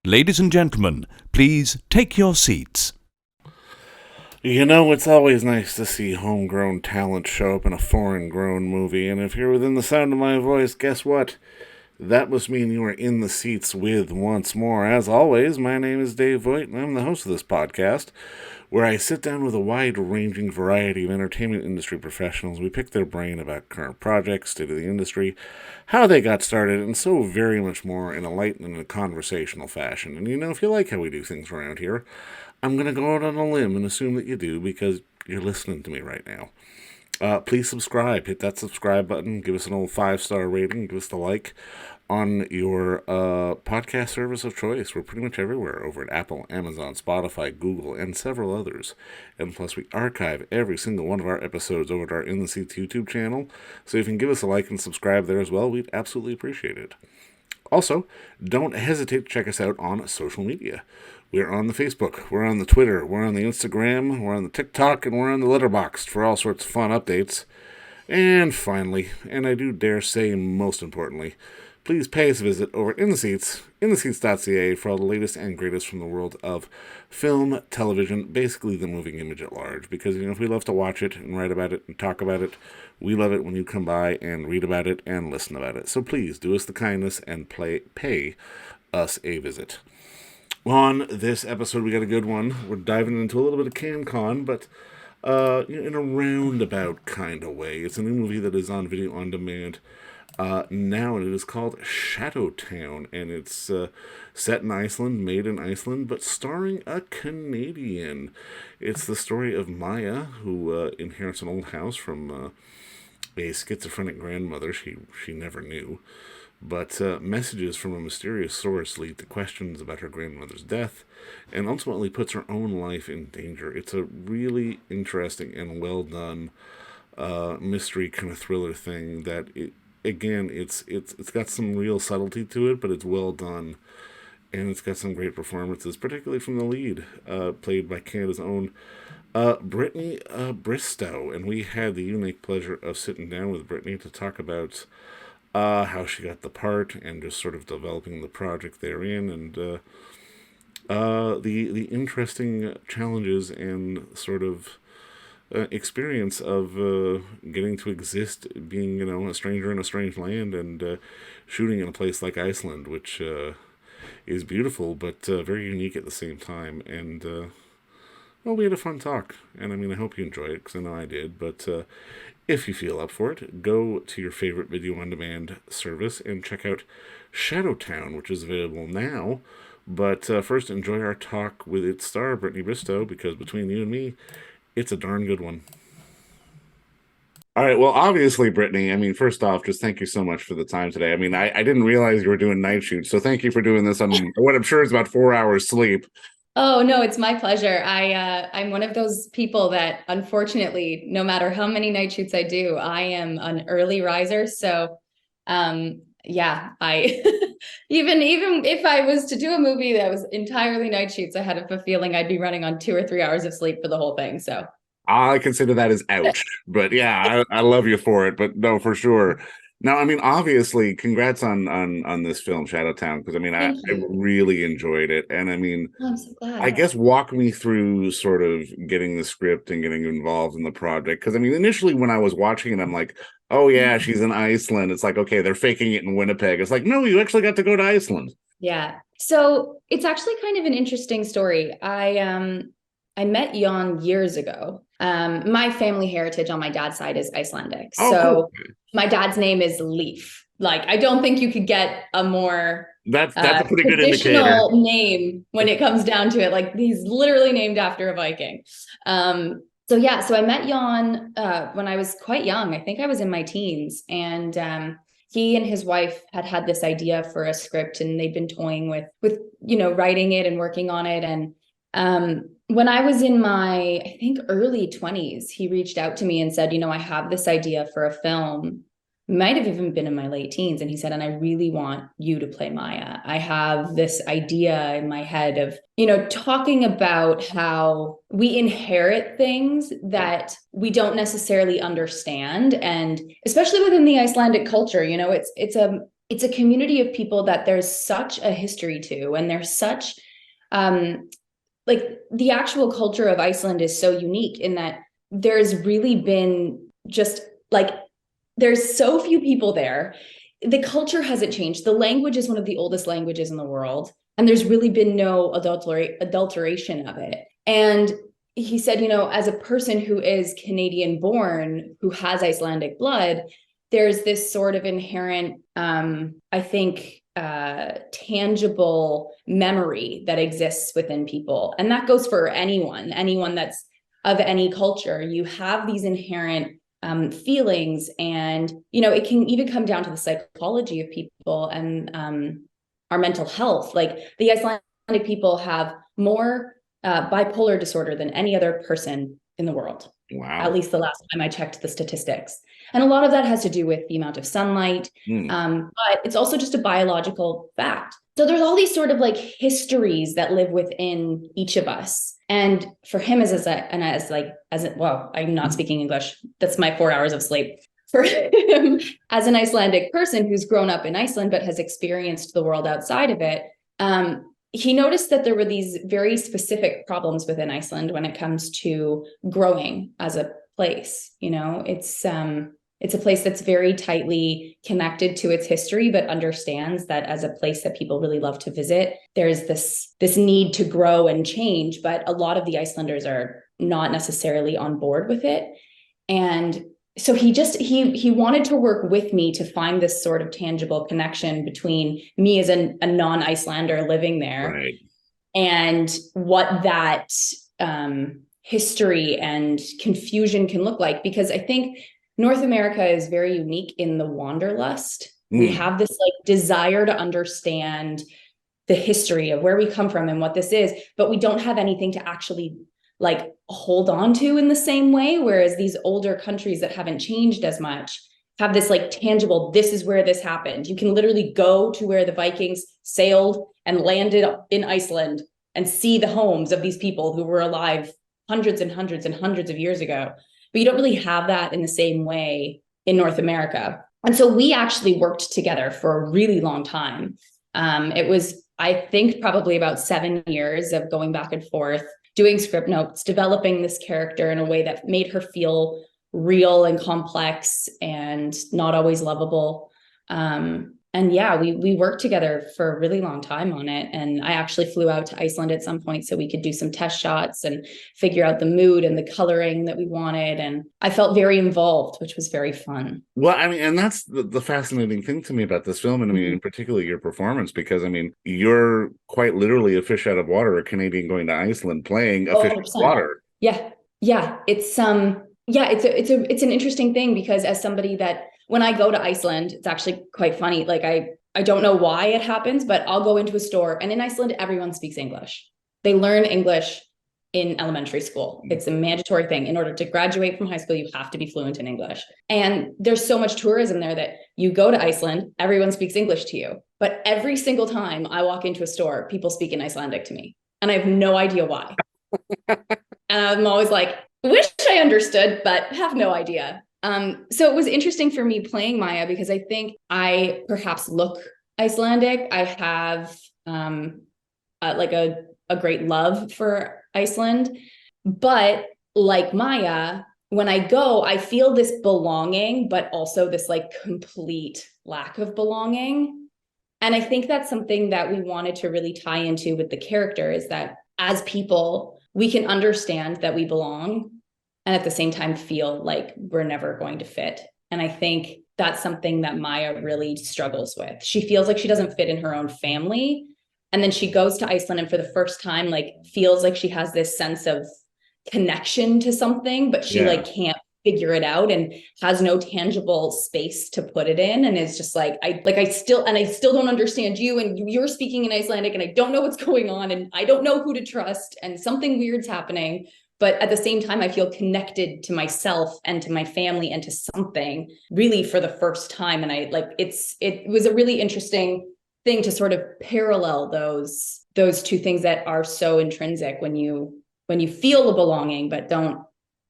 Ladies and gentlemen, please take your seats. You know, it's always nice to see homegrown talent show up in a foreign-grown movie, and if you're within the sound of my voice, guess what? That must mean you are in the seats with once more. As always, my name is Dave Voigt, and I'm the host of this podcast, where I sit down with a wide-ranging variety of entertainment industry professionals. We pick their brain about current projects, state of the industry, how they got started, and so very much more in a light and a conversational fashion. And you know, if you like how we do things around here, I'm going to go out on a limb and assume that you do because you're listening to me right now. Please subscribe. Hit that subscribe button. Give us an old 5-star rating. Give us the like on your podcast service of choice. We're pretty much everywhere over at Apple, Amazon, Spotify, Google, and several others. And plus, we archive every single one of our episodes over at our In the Seats YouTube channel. So if you can give us a like and subscribe there as well, we'd absolutely appreciate it. Also, don't hesitate to check us out on social media. We're on the Facebook, we're on the Twitter, we're on the Instagram, we're on the TikTok, and we're on the Letterboxd for all sorts of fun updates. And finally, and I do dare say most importantly, please pay us a visit over at In the Seats, intheseats.ca for all the latest and greatest from the world of film, television, basically the moving image at large. Because, you know, if we love to watch it and write about it and talk about it, we love it when you come by and read about it and listen about it. So please do us the kindness and pay us a visit. On this episode, we got a good one. We're diving into a little bit of CanCon, but in a roundabout kind of way. It's a new movie that is on video on demand now, and it is called Shadowtown, and it's set in Iceland, made in Iceland, but starring a Canadian. It's the story of Maya, who inherits an old house from a schizophrenic grandmother she never knew. But messages from a mysterious source lead to questions about her grandmother's death and ultimately puts her own life in danger. It's a really interesting and well done mystery kind of thriller thing that, it's got some real subtlety to it, but it's well done. And it's got some great performances, particularly from the lead, played by Canada's own Brittany Bristow. And we had the unique pleasure of sitting down with Brittany to talk about how she got the part and just sort of developing the project therein, and the interesting challenges and sort of experience of getting to exist, being, you know, a stranger in a strange land and shooting in a place like Iceland, which is beautiful but very unique at the same time. And well, we had a fun talk, and I mean, I hope you enjoyed it, because I know I did. But if you feel up for it, go to your favorite video-on-demand service and check out Shadowtown, which is available now. But first, enjoy our talk with its star, Brittany Bristow, because between you and me, it's a darn good one. All right, well, obviously, Brittany, I mean, first off, just thank you so much for the time today. I mean, I didn't realize you were doing night shoots, so thank you for doing this on what I'm sure is about 4 hours sleep. Oh, no, it's my pleasure. I'm one of those people that, unfortunately, no matter how many night shoots I do, I am an early riser. So, yeah, I even if I was to do a movie that was entirely night shoots, I had a feeling I'd be running on 2 or 3 hours of sleep for the whole thing. So I consider that as ouch, but yeah, I love you for it. But no, for sure. Now, I mean, obviously, congrats on this film, Shadowtown, because I mean, I really enjoyed it, and I mean, I'm so glad. I guess walk me through sort of getting the script and getting involved in the project, because I mean, initially when I was watching it, I'm like, oh yeah, she's in Iceland. It's like, okay, they're faking it in Winnipeg. It's like, no, you actually got to go to Iceland. Yeah, so it's actually kind of an interesting story. I met Jan years ago. My family heritage on my dad's side is Icelandic. Oh, so cool. My dad's name is Leif. Like, I don't think you could get a more that's a pretty good traditional indicator name when it comes down to it. Like, he's literally named after a Viking. So I met Jan when I was quite young. I think I was in my teens, and he and his wife had this idea for a script, and they'd been toying with writing it and working on it. And when I was in my, I think, early 20s, he reached out to me and said, I have this idea for a film. Might have even been in my late teens. And he said, and I really want you to play Maya. I have this idea in my head of, talking about how we inherit things that we don't necessarily understand. And especially within the Icelandic culture, it's a it's a community of people that there's such a history to, and there's such like the actual culture of Iceland is so unique in that there's really been just like, there's so few people there. The culture hasn't changed. The language is one of the oldest languages in the world, and there's really been no adulteration of it. And he said, as a person who is Canadian born, who has Icelandic blood, there's this sort of inherent, I think, tangible memory that exists within people. And that goes for anyone that's of any culture. You have these inherent feelings, and, it can even come down to the psychology of people and our mental health. Like the Icelandic people have more bipolar disorder than any other person in the world. Wow. At least the last time I checked the statistics. And a lot of that has to do with the amount of sunlight, but it's also just a biological fact. So there's all these sort of like histories that live within each of us. And for him well, I'm not speaking English. That's my 4 hours of sleep. For him, as an Icelandic person who's grown up in Iceland, but has experienced the world outside of it, he noticed that there were these very specific problems within Iceland when it comes to growing as a place. It's a place that's very tightly connected to its history, but understands that as a place that people really love to visit, there's this need to grow and change, but a lot of the Icelanders are not necessarily on board with it. And so he wanted to work with me to find this sort of tangible connection between me as a non-Icelander living there, right, and what that history and confusion can look like. Because I think North America is very unique in the wanderlust. We have this like desire to understand the history of where we come from and what this is, but we don't have anything to actually like hold on to in the same way. Whereas these older countries that haven't changed as much have this like tangible, this is where this happened. You can literally go to where the Vikings sailed and landed in Iceland and see the homes of these people who were alive hundreds and hundreds and hundreds of years ago. But you don't really have that in the same way in North America. And so we actually worked together for a really long time. It was, I think, probably about 7 years of going back and forth, doing script notes, developing this character in a way that made her feel real and complex and not always lovable. And yeah, we worked together for a really long time on it. And I actually flew out to Iceland at some point so we could do some test shots and figure out the mood and the coloring that we wanted. And I felt very involved, which was very fun. Well, I mean, and that's the fascinating thing to me about this film, and I mean, in particular, your performance, because I mean, you're quite literally a fish out of water, a Canadian going to Iceland playing a fish out of water. Yeah. It's it's an interesting thing, because as somebody that, when I go to Iceland, it's actually quite funny. Like I don't know why it happens, but I'll go into a store, and in Iceland, everyone speaks English. They learn English in elementary school. It's a mandatory thing. In order to graduate from high school, you have to be fluent in English. And there's so much tourism there that you go to Iceland, everyone speaks English to you. But every single time I walk into a store, people speak in Icelandic to me. And I have no idea why. And I'm always like, wish I understood, but have no idea. So it was interesting for me playing Maya, because I think I perhaps look Icelandic. I have like a great love for Iceland, but like Maya, when I go, I feel this belonging, but also this like complete lack of belonging. And I think that's something that we wanted to really tie into with the character, is that as people, we can understand that we belong, and at the same time feel like we're never going to fit. And I think that's something that Maya really struggles with. She feels like she doesn't fit in her own family. And then she goes to Iceland and for the first time, like feels like she has this sense of connection to something, but she like can't figure it out and has no tangible space to put it in. And it's just like, I still don't understand you, and you're speaking in Icelandic, and I don't know what's going on, and I don't know who to trust, and something weird's happening. But at the same time, I feel connected to myself and to my family and to something really for the first time. And it was a really interesting thing to sort of parallel those two things that are so intrinsic when you feel a belonging, but don't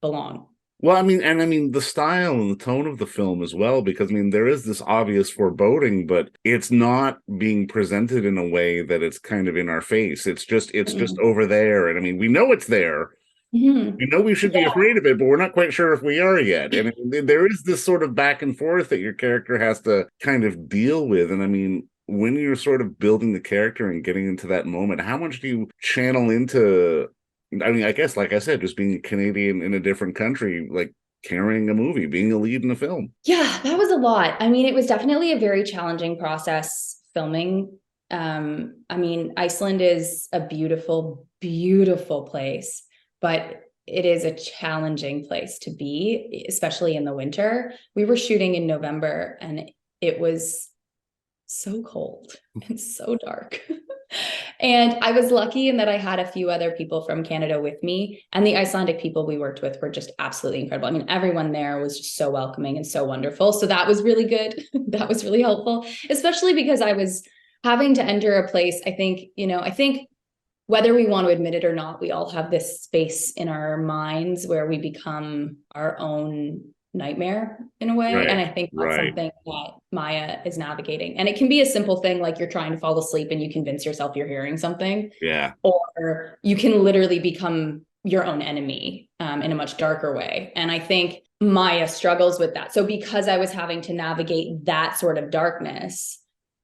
belong. Well, I mean, the style and the tone of the film as well, because I mean, there is this obvious foreboding, but it's not being presented in a way that it's kind of in our face. It's just Mm. over there, and I mean, we know it's there. We Mhm. know we should be Yeah. afraid of it, but we're not quite sure if we are yet. And there is this sort of back and forth that your character has to kind of deal with. And I mean, when you're sort of building the character and getting into that moment, how much do you channel into? I mean, I guess, like I said, just being a Canadian in a different country, like carrying a movie, being a lead in a film. Yeah, that was a lot. I mean, it was definitely a very challenging process filming. I mean, Iceland is a beautiful, beautiful place, but it is a challenging place to be, especially in the winter. We were shooting in November and it was so cold and so dark. And I was lucky in that I had a few other people from Canada with me, and the Icelandic people we worked with were just absolutely incredible. I mean, everyone there was just so welcoming and so wonderful. So that was really good. That was really helpful, especially because I was having to enter a place. I think whether we want to admit it or not, we all have this space in our minds where we become our own nightmare in a way. And Right, I think that's right. something that Maya is navigating. And it can be a simple thing like you're trying to fall asleep and you convince yourself you're hearing something, Yeah. or you can literally become your own enemy in a much darker way. And I think Maya struggles with that. So because I was having to navigate that sort of darkness,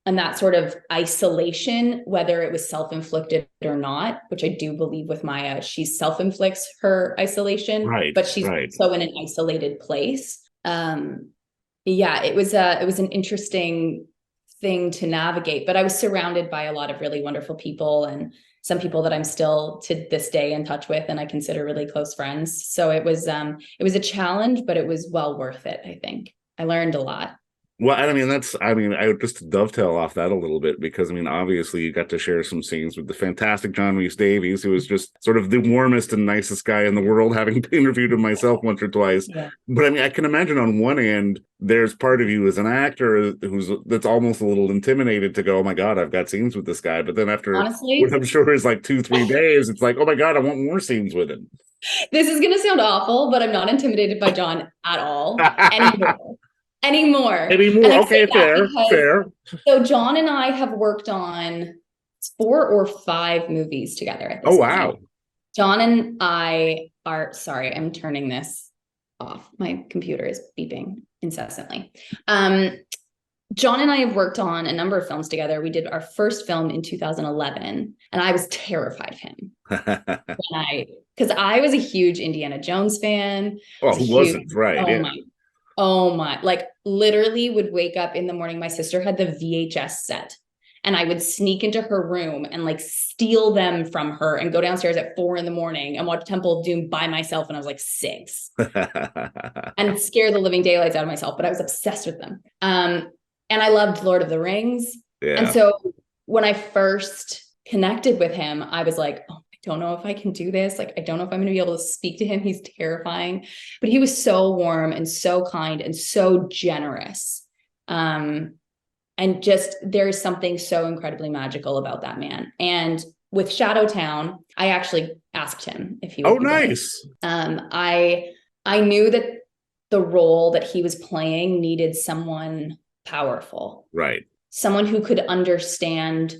and that sort of isolation, whether it was self-inflicted or not, which I do believe with Maya, she self-inflicts her isolation, Right, but she's right. so in an isolated place. Yeah, it was an interesting thing to navigate, but I was surrounded by a lot of really wonderful people and some people that I'm still to this day in touch with and I consider really close friends. So it was a challenge, but it was well worth it, I think. I learned a lot. Well, I would just dovetail off that a little bit because, I mean, obviously you got to share some scenes with the fantastic John-Rhys Davies, who was just sort of the warmest and nicest guy in the world, having interviewed him myself once or twice. Yeah. But I mean, I can imagine on one end, there's part of you as an actor that's almost a little intimidated to go, oh my God, I've got scenes with this guy. But then after what Honestly, I'm sure is like 2, 3 days, it's like, oh my God, I want more scenes with him. this is going to sound awful, but I'm not intimidated by John at all anymore. And Anymore. I say Okay, that fair, because fair. so John and I have worked on 4 or 5 movies together at Oh, this point. wow. John and I are sorry, I'm turning this off. My computer is beeping incessantly. John and I have worked on a number of films together. We did our first film in 2011, and I was terrified of him because I was a huge Indiana Jones fan. I Well, was a who huge, wasn't? Right. oh Yeah. my, oh my, like literally would wake up in the morning. My sister had the VHS set, and I would sneak into her room and like steal them from her and go downstairs at 4 a.m. and watch Temple of Doom by myself when I was like 6 and scare the living daylights out of myself. But I was obsessed with them. And I loved Lord of the Rings. And Yeah. so when I first connected with him, I was like, oh, I don't know if I can do this. Like, I don't know if I'm going to be able to speak to him. He's terrifying. But he was so warm and so kind and so generous. And just there's something so incredibly magical about that man. And with Shadowtown, I actually asked him if he Oh, would be willing. nice. I knew that the role that he was playing needed someone powerful, Right. someone who could understand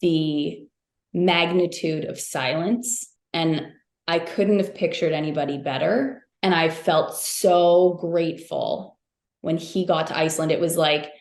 the magnitude of silence. And I couldn't have pictured anybody better. And I felt so grateful when he got to Iceland. It was like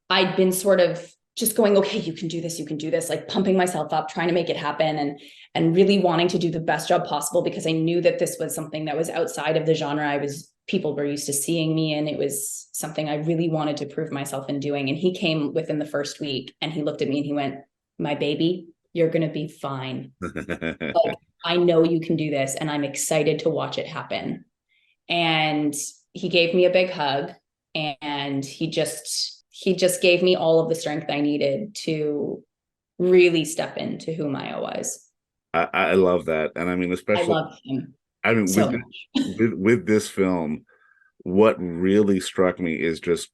I'd been sort of just going, okay, you can do this, like pumping myself up, trying to make it happen and really wanting to do the best job possible because I knew that this was something that was outside of the genre people were used to seeing me in. It was something I really wanted to prove myself in doing. And he came within the first week and he looked at me and he went, my baby, you're going to be fine. Like, I know you can do this and I'm excited to watch it happen. And he gave me a big hug and he just gave me all of the strength I needed to really step into who Maya was. I love that. And I mean, I especially, love him I mean, so much. with this film, what really struck me is just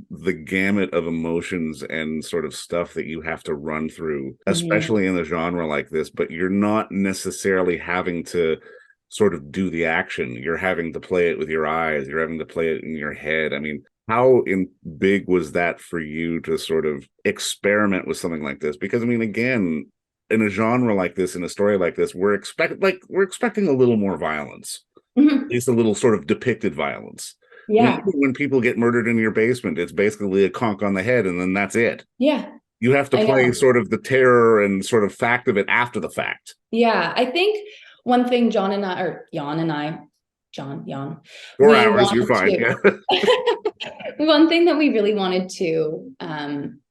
the gamut of emotions and sort of stuff that you have to run through, Mhm. especially in a genre like this, but you're not necessarily having to sort of do the action. You're having to play it with your eyes. You're having to play it in your head. I mean, how big was that for you to sort of experiment with something like this? Because I mean, again, in a genre like this, in a story like this, we're expecting a little more violence, Mhm. at least a little sort of depicted violence. Yeah. When people get murdered in your basement, it's basically a conk on the head, and then that's it. Yeah. You have to I play know. sort of the terror and sort of fact of it after the fact. Yeah. I think one thing Jan, Four we hours, you're wanted fine. to, Yeah. one thing that we really wanted to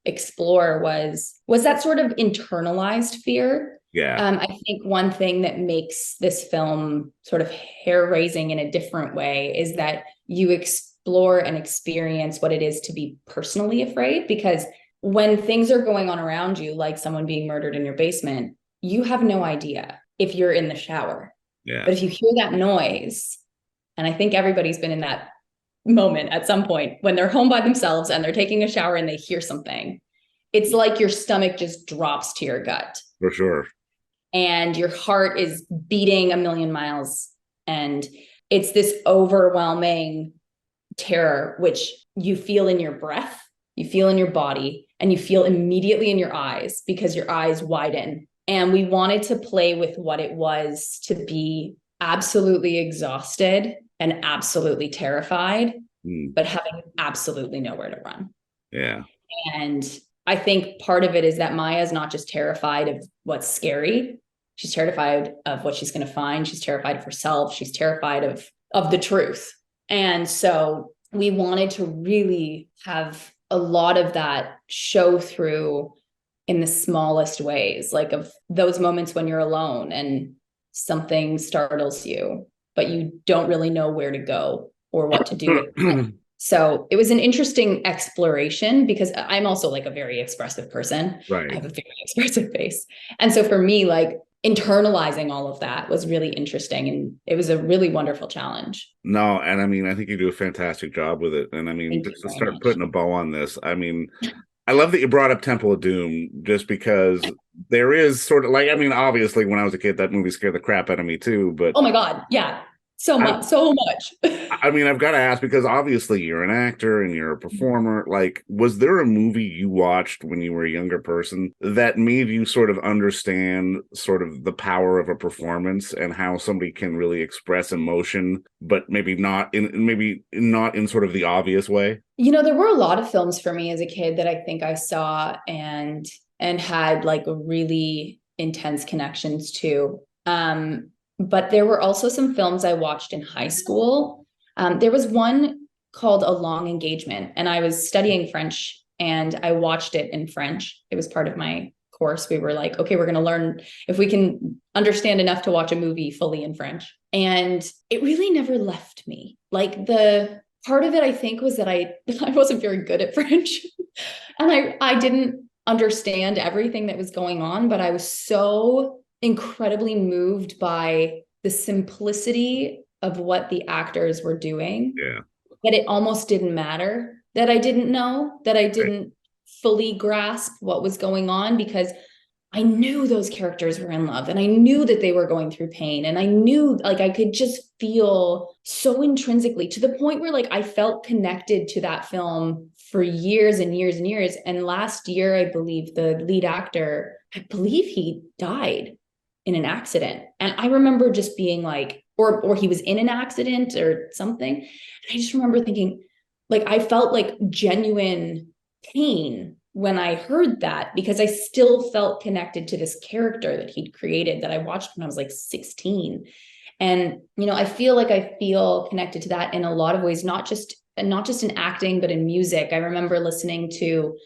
explore was that sort of internalized fear. Yeah. I think one thing that makes this film sort of hair-raising in a different way is that you explore and experience what it is to be personally afraid, because when things are going on around you, like someone being murdered in your basement, you have no idea if you're in the shower. Yeah. But if you hear that noise, and I think everybody's been in that moment at some point when they're home by themselves and they're taking a shower and they hear something, it's like your stomach just drops to your gut. For sure. And your heart is beating a million miles. And it's this overwhelming terror, which you feel in your breath, you feel in your body, and you feel immediately in your eyes because your eyes widen. And we wanted to play with what it was to be absolutely exhausted and absolutely terrified, but having absolutely nowhere to run. Yeah. And I think part of it is that Maya's not just terrified of what's scary. She's terrified of what she's going to find. She's terrified of herself. She's terrified of the truth. And so we wanted to really have a lot of that show through in the smallest ways, like of those moments when you're alone and something startles you, but you don't really know where to go or what to do with it. So it was an interesting exploration because I'm also like a very expressive person. Right. I have a very expressive face. And so for me, like internalizing all of that was really interesting. And it was a really wonderful challenge. No, and I mean, I think you do a fantastic job with it. And I mean, Thank you just to very start much. putting a bow on this, I mean, I love that you brought up Temple of Doom just because there is sort of like, I mean, obviously when I was a kid, that movie scared the crap out of me too, but Oh my God. Yeah. So much. I mean, I've got to ask because obviously you're an actor and you're a performer. Like, was there a movie you watched when you were a younger person that made you sort of understand sort of the power of a performance and how somebody can really express emotion, but maybe not in sort of the obvious way? You know, there were a lot of films for me as a kid that I think I saw and had like really intense connections to. But there were also some films I watched in high school. There was one called A Long Engagement, and I was studying French and I watched it in French. It was part of my course. We were like, okay, we're going to learn if we can understand enough to watch a movie fully in French. And it really never left me. Like the part of it, I think, was that I wasn't very good at French and I didn't understand everything that was going on, but I was so incredibly moved by the simplicity of what the actors were doing. Yeah. That it almost didn't matter that I didn't know, that I didn't fully grasp what was going on, because I knew those characters were in love and I knew that they were going through pain. And I knew, like, I could just feel so intrinsically to the point where, like, I felt connected to that film for years and years and years. And last year, I believe the lead actor, I believe he died in an accident. And I remember just being like, or he was in an accident or something. And I just remember thinking, like, I felt like genuine pain when I heard that, because I still felt connected to this character that he'd created that I watched when I was like 16. And, you know, I feel like I feel connected to that in a lot of ways, not just in acting, but in music. I remember listening to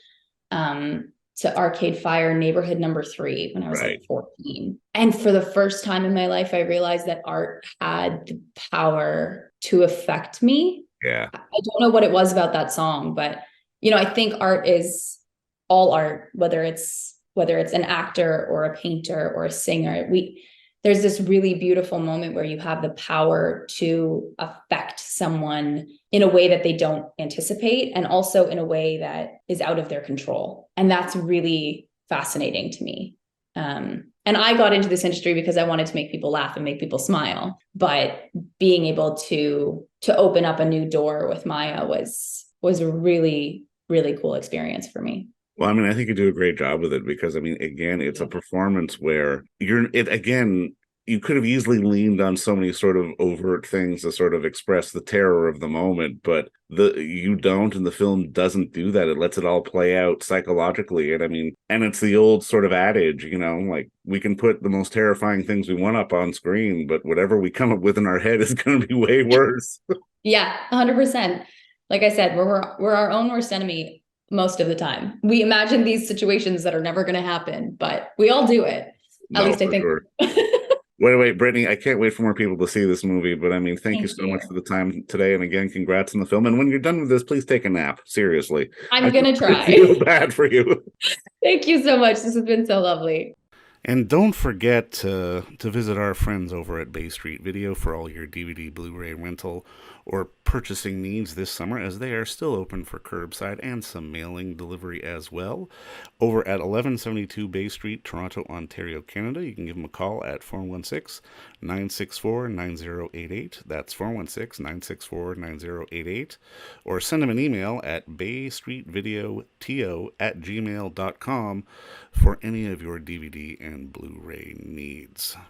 Arcade Fire Neighborhood Number 3 when I was like 14. And for the first time in my life, I realized that art had the power to affect me. Yeah. I don't know what it was about that song, but, you know, I think art is all art, whether it's an actor or a painter or a singer. There's this really beautiful moment where you have the power to affect someone in a way that they don't anticipate, and also in a way that is out of their control. And that's really fascinating to me. And I got into this industry because I wanted to make people laugh and make people smile. But being able to open up a new door with Maya was a really, really cool experience for me. Well, I mean, I think you do a great job with it because, I mean, again, it's a performance where you could have easily leaned on so many sort of overt things to sort of express the terror of the moment, but you don't, and the film doesn't do that. It lets it all play out psychologically. And I mean, and it's the old sort of adage, you know, like we can put the most terrifying things we want up on screen, but whatever we come up with in our head is going to be way worse. Yeah, 100%. Like I said, we're our own worst enemy most of the time. We imagine these situations that are never going to happen, but we all do it. At least I think. Sure. Wait, Brittany, I can't wait for more people to see this movie, but I mean, thank you so much for the time today. And again, congrats on the film. And when you're done with this, please take a nap. Seriously. I'm going to try. I feel bad for you. Thank you so much. This has been so lovely. And don't forget to visit our friends over at Bay Street Video for all your DVD, Blu-ray rental, or purchasing needs this summer, as they are still open for curbside and some mailing delivery as well. Over at 1172 Bay Street, Toronto, Ontario, Canada, you can give them a call at 416-964-9088. That's 416-964-9088. Or send them an email at baystreetvideoto@gmail.com for any of your DVD and Blu-ray needs.